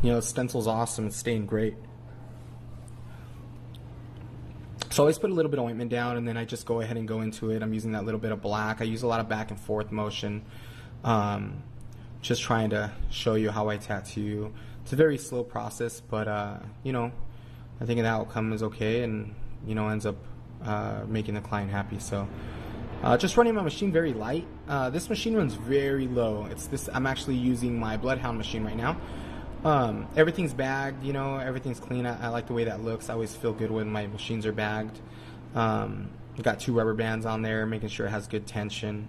You know, the stencil's awesome. It's staying great. So I always put a little bit of ointment down, and then I just go ahead and go into it. I'm using that little bit of black. I use a lot of back and forth motion. Just trying to show you how I tattoo. It's a very slow process, but, you know, I think the outcome is okay, and, you know, ends up making the client happy. So just running my machine very light. This machine runs very low. I'm actually using my Bloodhound machine right now. Everything's bagged, you know, everything's clean. I like the way that looks. I always feel good when my machines are bagged. Got 2 rubber bands on there, making sure it has good tension.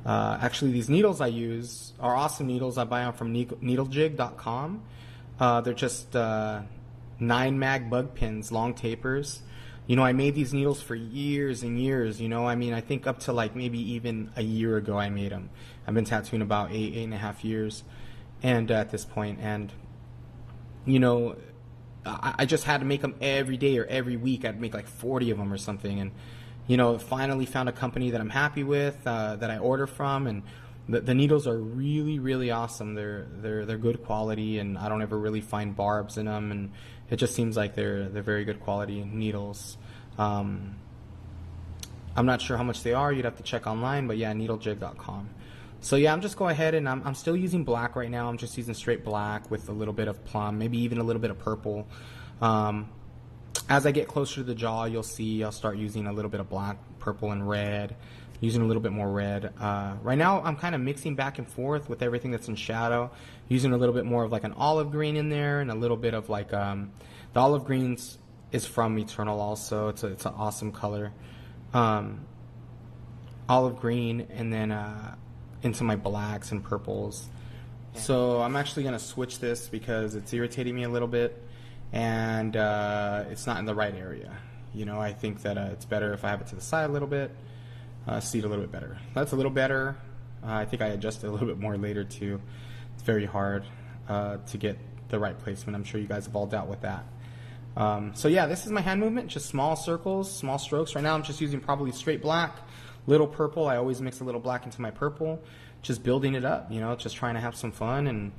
Actually, these needles I use are awesome needles. I buy them from needlejig.com. They're just 9 mag bug pins, long tapers. You know, I made these needles for years and years, you know. I mean, I think up to like maybe even a year ago I made them. I've been tattooing about 8.5 years and at this point. And, you know, I just had to make them every day or every week. I'd make like 40 of them or something. And, you know, finally found a company that I'm happy with, that I order from, and the needles are really, really awesome. They're good quality, and I don't ever really find barbs in them, and it just seems like they're very good quality needles. I'm not sure how much they are. You'd have to check online, but yeah, needlejig.com. So yeah, I'm just going ahead, and I'm still using black right now. I'm just using straight black with a little bit of plum, maybe even a little bit of purple. As I get closer to the jaw, you'll see I'll start using a little bit of black, purple, and red, using a little bit more red. Right now, I'm kind of mixing back and forth with everything that's in shadow, using a little bit more of like an olive green in there, and a little bit of like, the olive greens is from Eternal also. It's an awesome color. Olive green, and then into my blacks and purples. Yeah. So I'm actually going to switch this because it's irritating me a little bit, and it's not in the right area. You know, I think that it's better if I have it to the side a little bit, see it a little bit better. That's a little better. I think I adjust it a little bit more later too. It's very hard to get the right placement. I'm sure you guys have all dealt with that. So yeah, this is my hand movement, just small circles, small strokes. Right now I'm just using probably straight black, little purple. I always mix a little black into my purple, just building it up, you know, just trying to have some fun and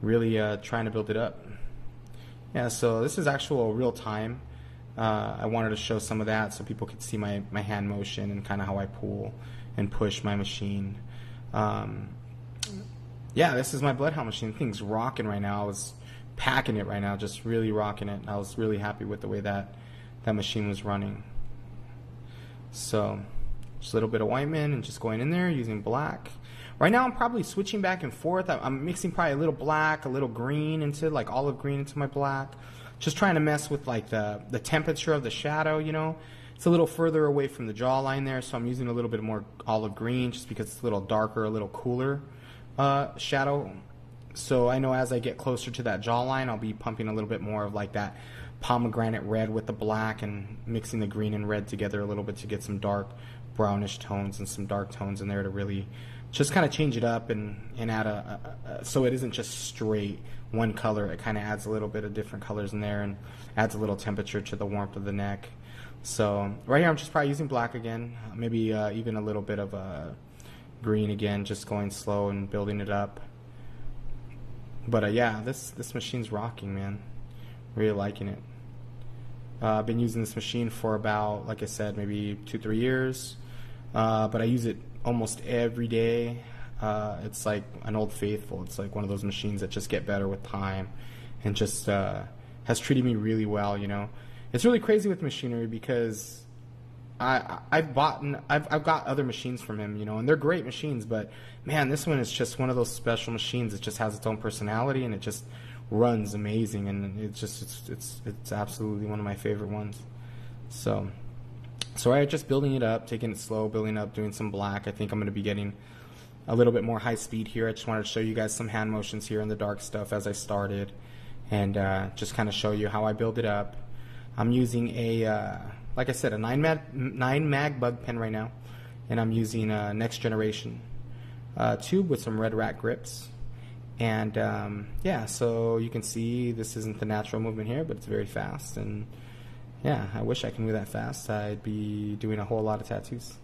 really trying to build it up. Yeah, so this is actual real time. I wanted to show some of that so people could see my hand motion and kind of how I pull and push my machine. Yeah, this is my Bloodhound machine. The thing's rocking right now. I was packing it right now, just really rocking it. I was really happy with the way that machine was running. So just a little bit of ointment and just going in there using black. Right now I'm probably switching back and forth. I'm mixing probably a little black, a little green into like olive green into my black. Just trying to mess with like the temperature of the shadow, you know. It's a little further away from the jawline there, so I'm using a little bit more olive green just because it's a little darker, a little cooler shadow. So I know as I get closer to that jawline, I'll be pumping a little bit more of like that pomegranate red with the black and mixing the green and red together a little bit to get some dark brownish tones and some dark tones in there to really just kind of change it up and add so it isn't just straight one color. It kind of adds a little bit of different colors in there and adds a little temperature to the warmth of the neck. So right here I'm just probably using black again, maybe even a little bit of green again, just going slow and building it up. But yeah, this machine's rocking, man. Really liking it. I've been using this machine for about, like I said, maybe 2-3 years. But I use it almost every day. It's like an old faithful. It's like one of those machines that just get better with time, and just has treated me really well. You know, it's really crazy with machinery because I've got other machines from him, you know, and they're great machines. But man, this one is just one of those special machines. It just has its own personality, and it just runs amazing, and it's absolutely one of my favorite ones. So I'm just building it up, taking it slow, building up, doing some black. I think I'm going to be getting a little bit more high speed here. I just wanted to show you guys some hand motions here in the dark stuff as I started, and just kind of show you how I build it up. I'm using like I said, a 9 mag bug pen right now, and I'm using a Next Generation tube with some red rat grips. And yeah, so you can see this isn't the natural movement here, but it's very fast. And yeah, I wish I could move that fast. I'd be doing a whole lot of tattoos.